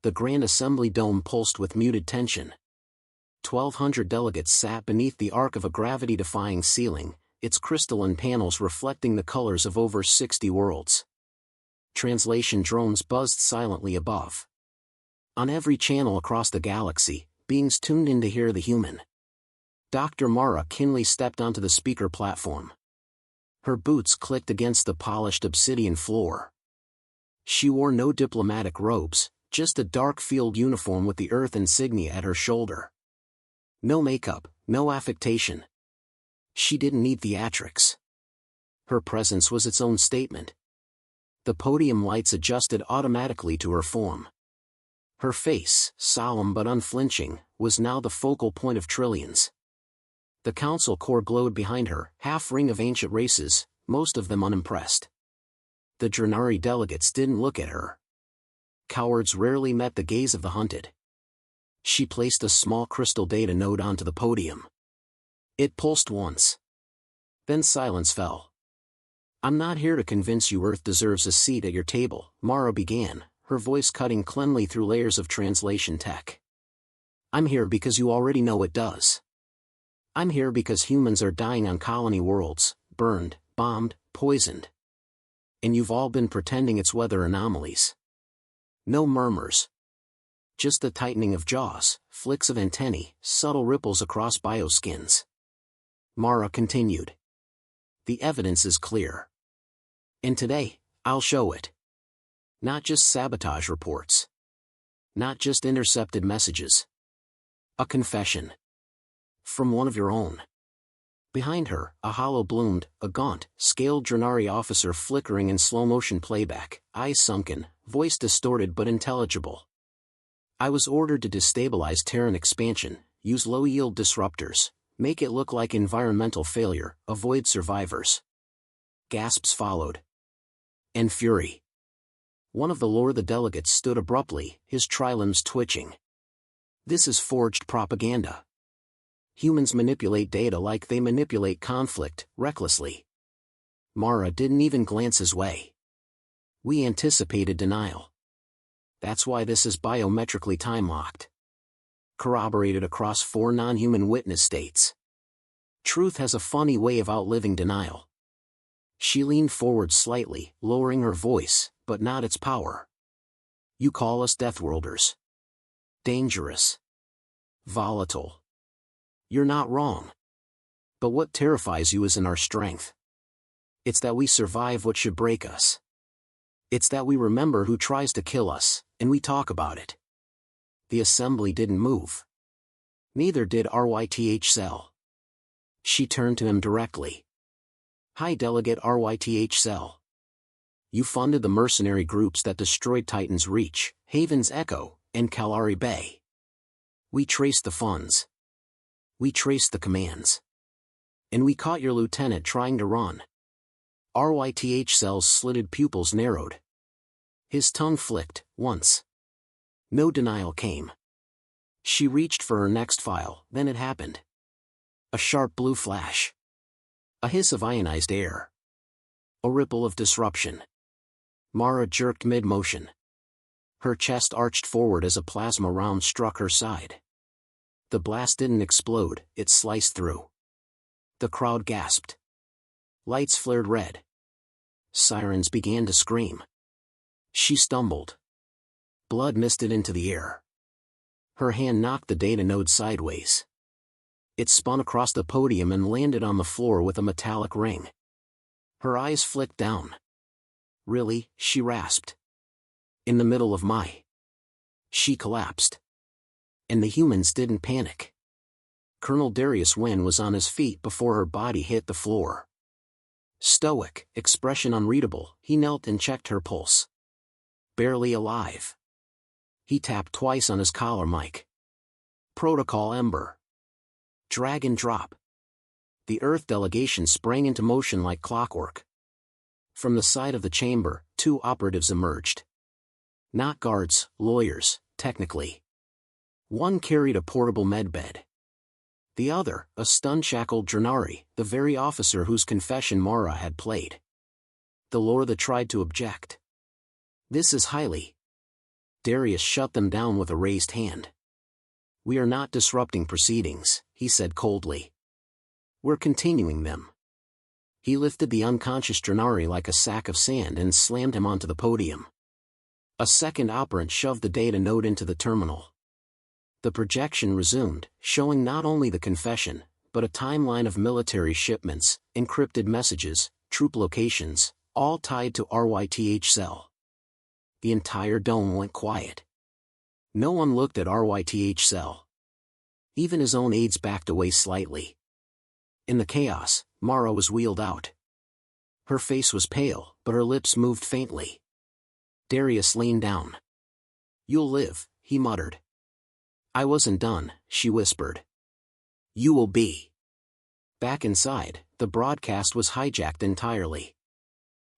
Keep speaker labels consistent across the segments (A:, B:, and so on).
A: The Grand Assembly dome pulsed with muted tension. 1,200 delegates sat beneath the arc of a gravity-defying ceiling, its crystalline panels reflecting the colors of over 60 worlds. Translation drones buzzed silently above. On every channel across the galaxy, beings tuned in to hear the human. Dr. Mara Kinley stepped onto the speaker platform. Her boots clicked against the polished obsidian floor. She wore no diplomatic robes, just a dark field uniform with the Earth insignia at her shoulder. No makeup, no affectation. She didn't need theatrics. Her presence was its own statement. The podium lights adjusted automatically to her form. Her face, solemn but unflinching, was now the focal point of trillions. The council core glowed behind her, half-ring of ancient races, most of them unimpressed. The Drenari delegates didn't look at her. Cowards rarely met the gaze of the hunted. She placed a small crystal data node onto the podium. It pulsed once. Then silence fell. "I'm not here to convince you Earth deserves a seat at your table," Mara began, her voice cutting cleanly through layers of translation tech. "I'm here because you already know it does. I'm here because humans are dying on colony worlds, burned, bombed, poisoned. And you've all been pretending it's weather anomalies." No murmurs. Just the tightening of jaws, flicks of antennae, subtle ripples across bioskins. Mara continued. "The evidence is clear. And today, I'll show it. Not just sabotage reports. Not just intercepted messages. A confession. From one of your own." Behind her, a hollow bloomed, a gaunt, scaled Drenari officer flickering in slow-motion playback, eyes sunken, voice distorted but intelligible. "I was ordered to destabilize Terran expansion, use low-yield disruptors, make it look like environmental failure, avoid survivors." Gasps followed. And fury. One of the delegates stood abruptly, his trilimbs twitching. "This is forged propaganda. Humans manipulate data like they manipulate conflict, recklessly." Mara didn't even glance his way. "We anticipated denial. That's why this is biometrically time-locked. Corroborated across 4 non-human witness states. Truth has a funny way of outliving denial." She leaned forward slightly, lowering her voice, but not its power. "You call us Deathworlders. Dangerous. Volatile. You're not wrong. But what terrifies you isn't our strength. It's that we survive what should break us. It's that we remember who tries to kill us, and we talk about it." The assembly didn't move. Neither did RYTH Cell. She turned to him directly. "Hi Delegate RYTH Cell. You funded the mercenary groups that destroyed Titan's Reach, Haven's Echo, and Kalari Bay. We traced the funds. We traced the commands. And we caught your lieutenant trying to run." RYTH Cell's slitted pupils narrowed. His tongue flicked, once. No denial came. She reached for her next file, then it happened. A sharp blue flash. A hiss of ionized air. A ripple of disruption. Mara jerked mid-motion. Her chest arched forward as a plasma round struck her side. The blast didn't explode, it sliced through. The crowd gasped. Lights flared red. Sirens began to scream. She stumbled. Blood misted into the air. Her hand knocked the data node sideways. It spun across the podium and landed on the floor with a metallic ring. Her eyes flicked down. "Really?" she rasped. "In the middle of my..." She collapsed. And the humans didn't panic. Colonel Darius Wynn was on his feet before her body hit the floor. Stoic, expression unreadable, he knelt and checked her pulse. Barely alive. He tapped twice on his collar mic. Protocol Ember. Drag and drop. The Earth delegation sprang into motion like clockwork. From the side of the chamber, 2 operatives emerged. Not guards, lawyers, technically. One carried a portable medbed. The other, a stun-shackled Drenari, the very officer whose confession Mara had played. The Lorda tried to object. "This is highly..." Darius shut them down with a raised hand. "We are not disrupting proceedings," he said coldly. "We're continuing them." He lifted the unconscious Drenari like a sack of sand and slammed him onto the podium. A second operant shoved the data node into the terminal. The projection resumed, showing not only the confession, but a timeline of military shipments, encrypted messages, troop locations, all tied to RYTH cell. The entire dome went quiet. No one looked at RYTH cell. Even his own aides backed away slightly. In the chaos, Mara was wheeled out. Her face was pale, but her lips moved faintly. Darius leaned down. "You'll live," he muttered. "I wasn't done," she whispered. "You will be." Back inside, the broadcast was hijacked entirely.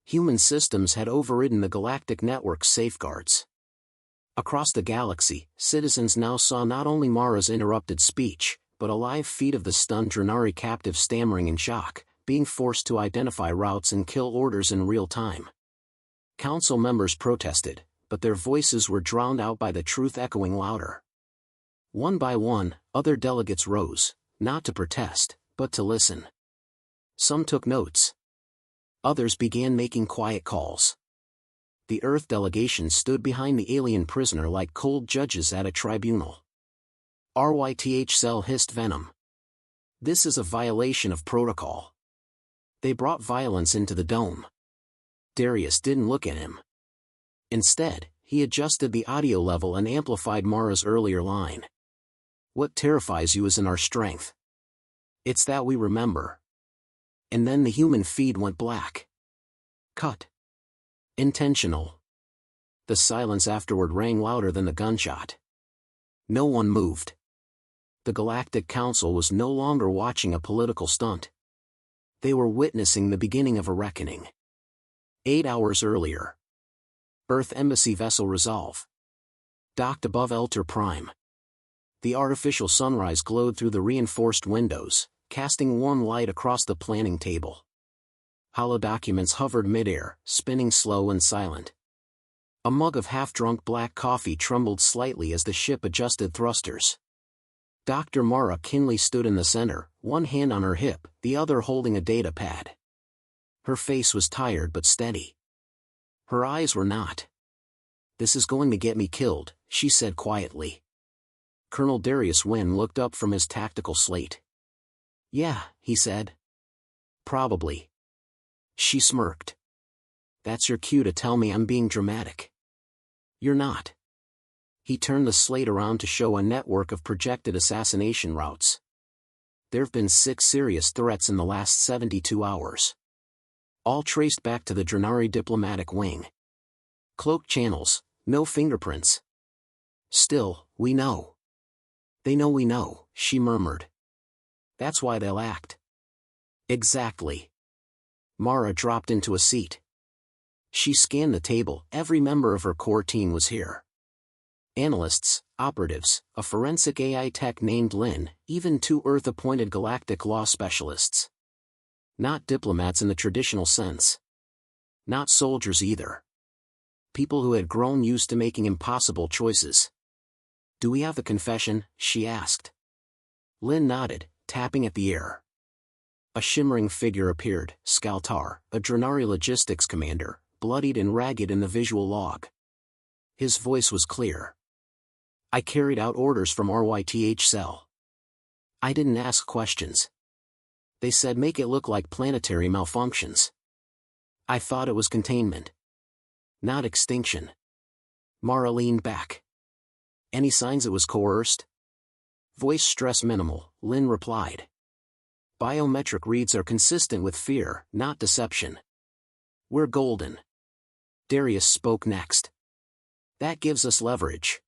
A: Human systems had overridden the galactic network's safeguards. Across the galaxy, citizens now saw not only Mara's interrupted speech, but a live feed of the stunned Drenari captive stammering in shock, being forced to identify routes and kill orders in real time. Council members protested, but their voices were drowned out by the truth echoing louder. One by one, other delegates rose, not to protest, but to listen. Some took notes. Others began making quiet calls. The Earth delegation stood behind the alien prisoner like cold judges at a tribunal. RYTH cell hissed venom. "This is a violation of protocol. They brought violence into the dome." Darius didn't look at him. Instead, he adjusted the audio level and amplified Mara's earlier line. "What terrifies you is in our strength. It's that we remember." And then the human feed went black. Cut. Intentional. The silence afterward rang louder than the gunshot. No one moved. The Galactic Council was no longer watching a political stunt. They were witnessing the beginning of a reckoning. 8 hours earlier. Earth Embassy Vessel Resolve. Docked above Elter Prime. The artificial sunrise glowed through the reinforced windows, casting warm light across the planning table. Holodocuments hovered midair, spinning slow and silent. A mug of half-drunk black coffee trembled slightly as the ship adjusted thrusters. Dr. Mara Kinley stood in the center, one hand on her hip, the other holding a data pad. Her face was tired but steady. Her eyes were not. "This is going to get me killed," she said quietly. Colonel Darius Wynn looked up from his tactical slate. "Yeah," he said. "Probably." She smirked. "That's your cue to tell me I'm being dramatic." "You're not." He turned the slate around to show a network of projected assassination routes. There've been 6 serious threats in the last 72 hours. All traced back to the Drenari diplomatic wing. Cloaked channels, no fingerprints. "Still, we know." "They know we know," she murmured. "That's why they'll act." "Exactly." Mara dropped into a seat. She scanned the table. Every member of her core team was here. Analysts, operatives, a forensic AI tech named Lynn, even 2 Earth-appointed galactic law specialists. Not diplomats in the traditional sense. Not soldiers either. People who had grown used to making impossible choices. "Do we have the confession?" she asked. Lynn nodded, tapping at the air. A shimmering figure appeared, Skaltar, a Drenari logistics commander, bloodied and ragged in the visual log. His voice was clear. "I carried out orders from RYTH cell. I didn't ask questions. They said make it look like planetary malfunctions. I thought it was containment. Not extinction." Mara leaned back. "Any signs it was coerced?" "Voice stress minimal," Lynn replied. "Biometric reads are consistent with fear, not deception. We're golden." Darius spoke next. "That gives us leverage.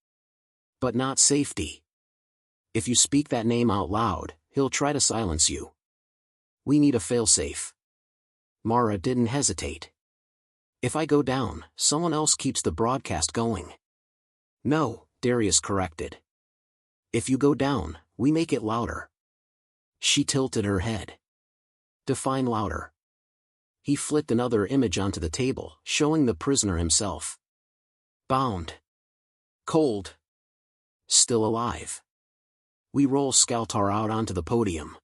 A: But not safety. If you speak that name out loud, he'll try to silence you. We need a failsafe." Mara didn't hesitate. "If I go down, someone else keeps the broadcast going." "No," Darius corrected. "If you go down, we make it louder." She tilted her head. "Define louder." He flicked another image onto the table, showing the prisoner himself. Bound. Cold. Still alive. We roll Skaltar out onto the podium.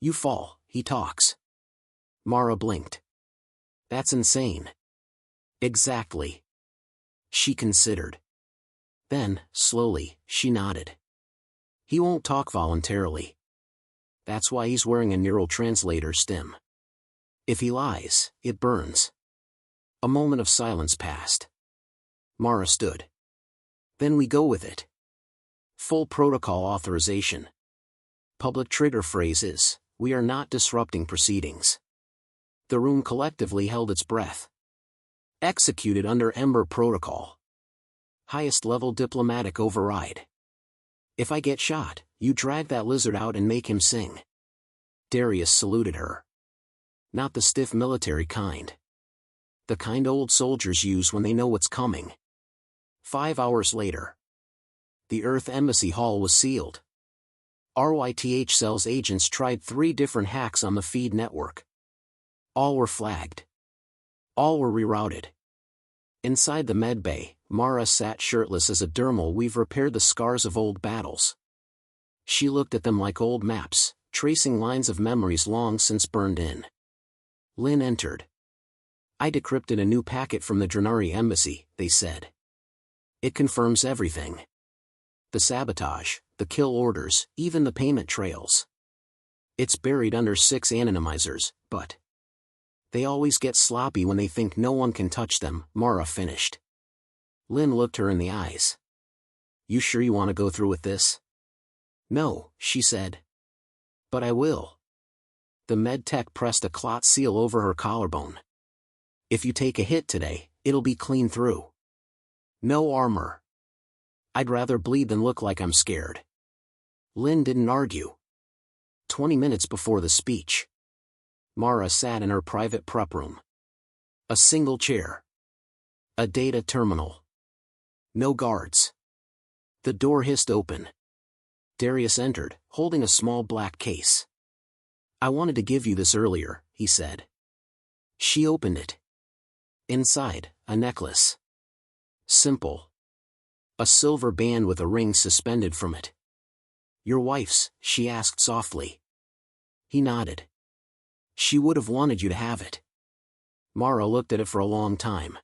A: You fall, he talks. Mara blinked. That's insane. Exactly. She considered. Then, slowly, she nodded. He won't talk voluntarily. That's why he's wearing a neural translator stim. If he lies, it burns. A moment of silence passed. Mara stood. Then we go with it. Full protocol authorization. Public trigger phrase is, we are not disrupting proceedings. The room collectively held its breath. Executed under Ember Protocol. Highest level diplomatic override. If I get shot, you drag that lizard out and make him sing. Darius saluted her. Not the stiff military kind. The kind old soldiers use when they know what's coming. 5 hours later. The Earth Embassy Hall was sealed. RYTH Cell's agents tried 3 different hacks on the feed network. All were flagged. All were rerouted. Inside the med bay, Mara sat shirtless as a dermal weave repaired the scars of old battles. She looked at them like old maps, tracing lines of memories long since burned in. Lynn entered. I decrypted a new packet from the Drenari embassy, they said. It confirms everything. The sabotage, the kill orders, even the payment trails. It's buried under 6 anonymizers, but they always get sloppy when they think no one can touch them, Mara finished. Lynn looked her in the eyes. You sure you want to go through with this? No, she said. But I will. The med tech pressed a clot seal over her collarbone. If you take a hit today, it'll be clean through. No armor. I'd rather bleed than look like I'm scared. Lynn didn't argue. 20 minutes before the speech. Mara sat in her private prep room. A single chair. A data terminal. No guards. The door hissed open. Darius entered, holding a small black case. I wanted to give you this earlier, he said. She opened it. Inside, a necklace. Simple. A silver band with a ring suspended from it. Your wife's, she asked softly. He nodded. She would have wanted you to have it. Mara looked at it for a long time.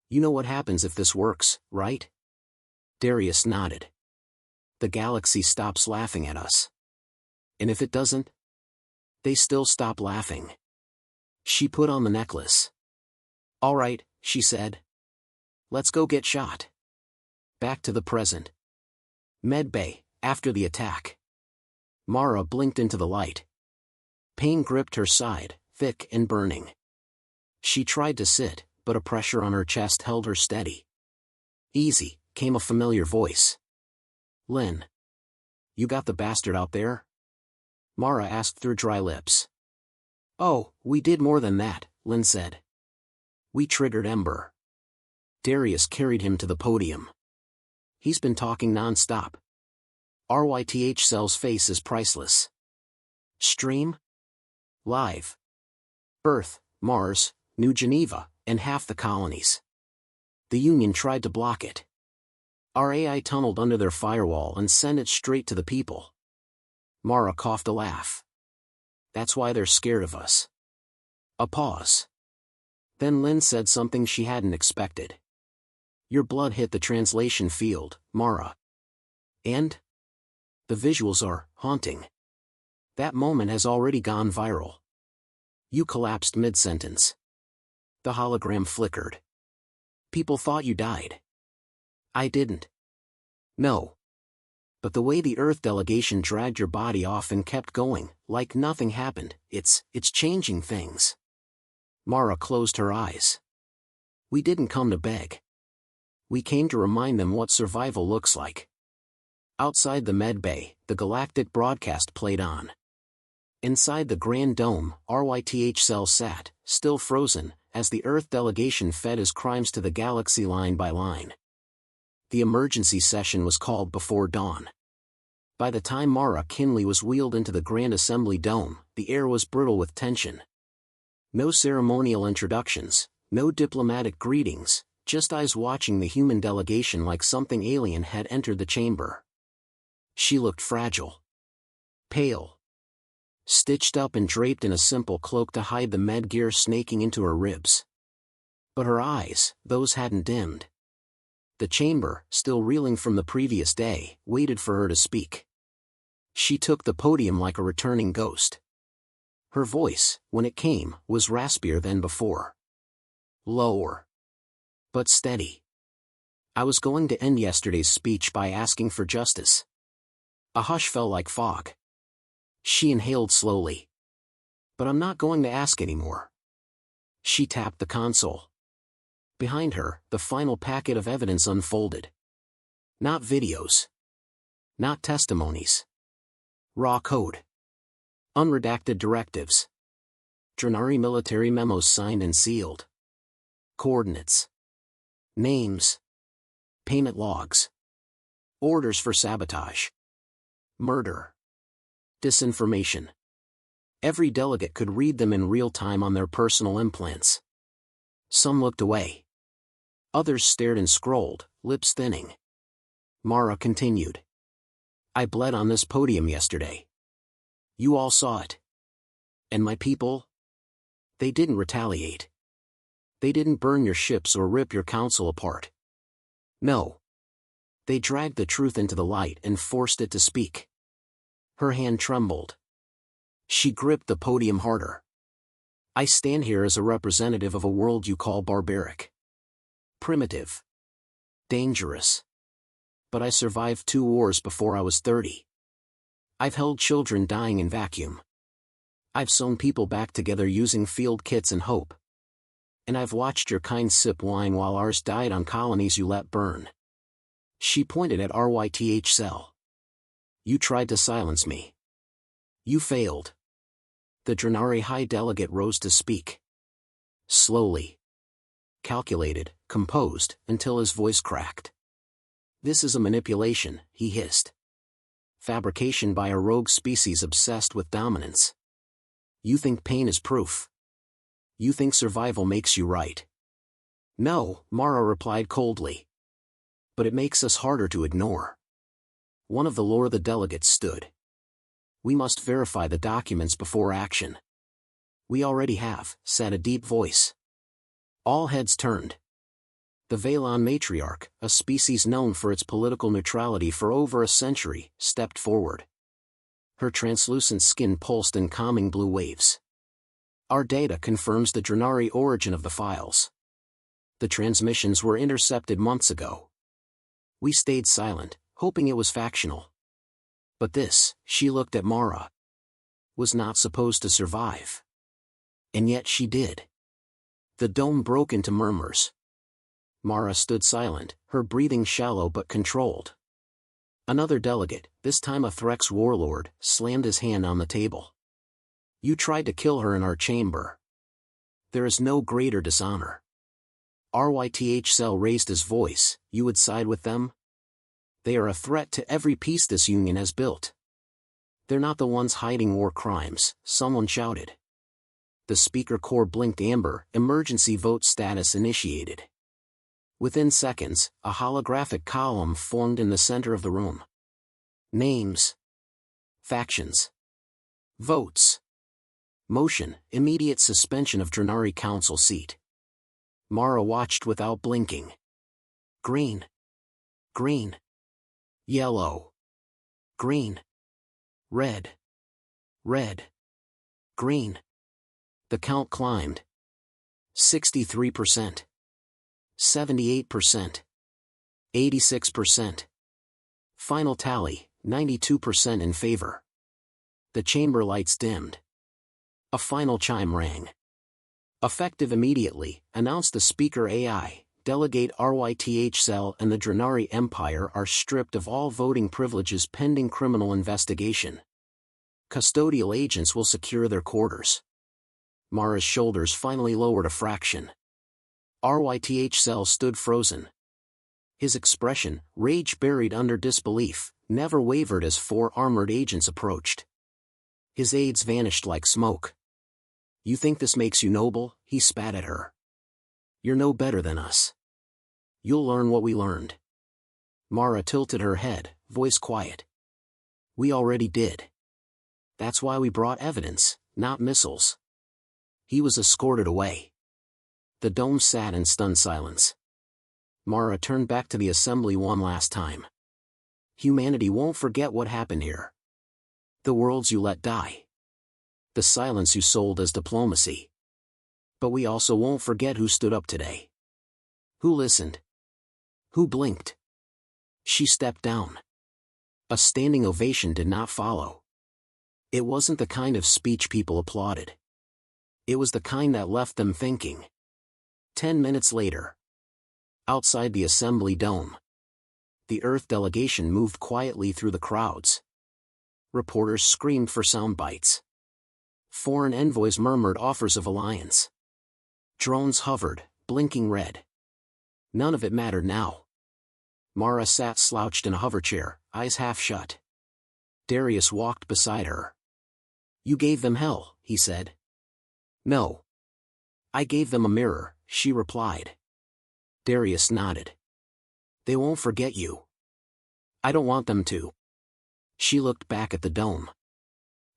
A: You know what happens if this works, right? Darius nodded. The galaxy stops laughing at us. And if it doesn't? They still stop laughing. She put on the necklace. All right, she said. Let's go get shot. Back to the present. Med bay, after the attack. Mara blinked into the light. Pain gripped her side, thick and burning. She tried to sit, but a pressure on her chest held her steady. Easy, came a familiar voice. Lynn. You got the bastard out there? Mara asked through dry lips. Oh, we did more than that, Lynn said. We triggered Ember. Darius carried him to the podium. He's been talking non-stop. RYTH Cell's face is priceless. Stream? Live. Earth, Mars, New Geneva, and half the colonies. The Union tried to block it. Our AI tunneled under their firewall and sent it straight to the people. Mara coughed a laugh. That's why they're scared of us. A pause. Then Lynn said something she hadn't expected. Your blood hit the translation field, Mara. And? The visuals are haunting. That moment has already gone viral. You collapsed mid-sentence. The hologram flickered. People thought you died. I didn't. No. But the way the Earth delegation dragged your body off and kept going, like nothing happened, it's changing things. Mara closed her eyes. We didn't come to beg. We came to remind them what survival looks like. Outside the med bay, the galactic broadcast played on. Inside the Grand Dome, RYTH Cell sat, still frozen, as the Earth delegation fed his crimes to the galaxy line by line. The emergency session was called before dawn. By the time Mara Kinley was wheeled into the Grand Assembly Dome, the air was brittle with tension. No ceremonial introductions, no diplomatic greetings, just eyes watching the human delegation like something alien had entered the chamber. She looked fragile. Pale. Stitched up and draped in a simple cloak to hide the med gear snaking into her ribs. But her eyes, those hadn't dimmed. The chamber, still reeling from the previous day, waited for her to speak. She took the podium like a returning ghost. Her voice, when it came, was raspier than before. Lower. But steady. I was going to end yesterday's speech by asking for justice. A hush fell like fog. She inhaled slowly. But I'm not going to ask anymore. She tapped the console. Behind her, the final packet of evidence unfolded. Not videos. Not testimonies. Raw code. Unredacted directives. Drenari military memos signed and sealed. Coordinates. Names. Payment logs. Orders for sabotage. Murder. Disinformation. Every delegate could read them in real time on their personal implants. Some looked away. Others stared and scrolled, lips thinning. Mara continued. I bled on this podium yesterday. You all saw it. And my people? They didn't retaliate. They didn't burn your ships or rip your council apart. No. They dragged the truth into the light and forced it to speak. Her hand trembled. She gripped the podium harder. I stand here as a representative of a world you call barbaric. Primitive. Dangerous. But I survived 2 wars before I was 30. I've held children dying in vacuum. I've sewn people back together using field kits and hope. And I've watched your kind sip wine while ours died on colonies you let burn. She pointed at RYTH cell. You tried to silence me. You failed. The Drenari High Delegate rose to speak. Slowly. Calculated, composed, until his voice cracked. This is a manipulation, he hissed. Fabrication by a rogue species obsessed with dominance. You think pain is proof. You think survival makes you right. No, Mara replied coldly. But it makes us harder to ignore. One of the lore the delegates stood. We must verify the documents before action. We already have, said a deep voice. All heads turned. The Valon matriarch, a species known for its political neutrality for over a century, stepped forward. Her translucent skin pulsed in calming blue waves. Our data confirms the Drenari origin of the files. The transmissions were intercepted months ago. We stayed silent, hoping it was factional. But this, she looked at Mara, was not supposed to survive. And yet she did. The dome broke into murmurs. Mara stood silent, her breathing shallow but controlled. Another delegate, this time a Threx warlord, slammed his hand on the table. You tried to kill her in our chamber. There is no greater dishonor. RYTH Cell raised his voice. You would side with them? They are a threat to every peace this union has built. They're not the ones hiding war crimes, someone shouted. The speaker core blinked amber. Emergency vote status initiated. Within seconds, a holographic column formed in the center of the room. Names. Factions. Votes. Motion, immediate suspension of Drenari Council seat. Mara watched without blinking. Green. Green. Yellow. Green. Red. Red. Green. The count climbed. 63%. 78%. 86%. Final tally, 92% in favor. The chamber lights dimmed. A final chime rang. Effective immediately, announced the speaker AI, Delegate RYTH Cell and the Drenari Empire are stripped of all voting privileges pending criminal investigation. Custodial agents will secure their quarters. Mara's shoulders finally lowered a fraction. RYTH Cell stood frozen. His expression, rage buried under disbelief, never wavered as 4 armored agents approached. His aides vanished like smoke. You think this makes you noble? He spat at her. You're no better than us. You'll learn what we learned. Mara tilted her head, voice quiet. We already did. That's why we brought evidence, not missiles. He was escorted away. The dome sat in stunned silence. Mara turned back to the assembly one last time. Humanity won't forget what happened here. The worlds you let die. The silence you sold as diplomacy. But we also won't forget who stood up today. Who listened? Who blinked? She stepped down. A standing ovation did not follow. It wasn't the kind of speech people applauded. It was the kind that left them thinking. 10 minutes later. Outside the assembly dome. The Earth delegation moved quietly through the crowds. Reporters screamed for sound bites. Foreign envoys murmured offers of alliance. Drones hovered, blinking red. None of it mattered now. Mara sat slouched in a hoverchair, eyes half shut. Darius walked beside her. You gave them hell, he said. No. I gave them a mirror, she replied. Darius nodded. They won't forget you. I don't want them to. She looked back at the dome.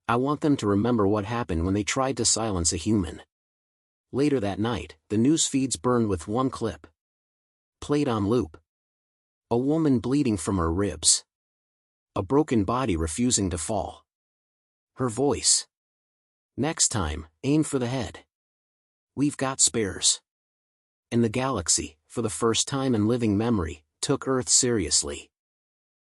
A: I want them to remember what happened when they tried to silence a human. Later that night, the news feeds burned with one clip. Played on loop. A woman bleeding from her ribs. A broken body refusing to fall. Her voice. Next time, aim for the head. We've got spares. And the galaxy, for the first time in living memory, took Earth seriously.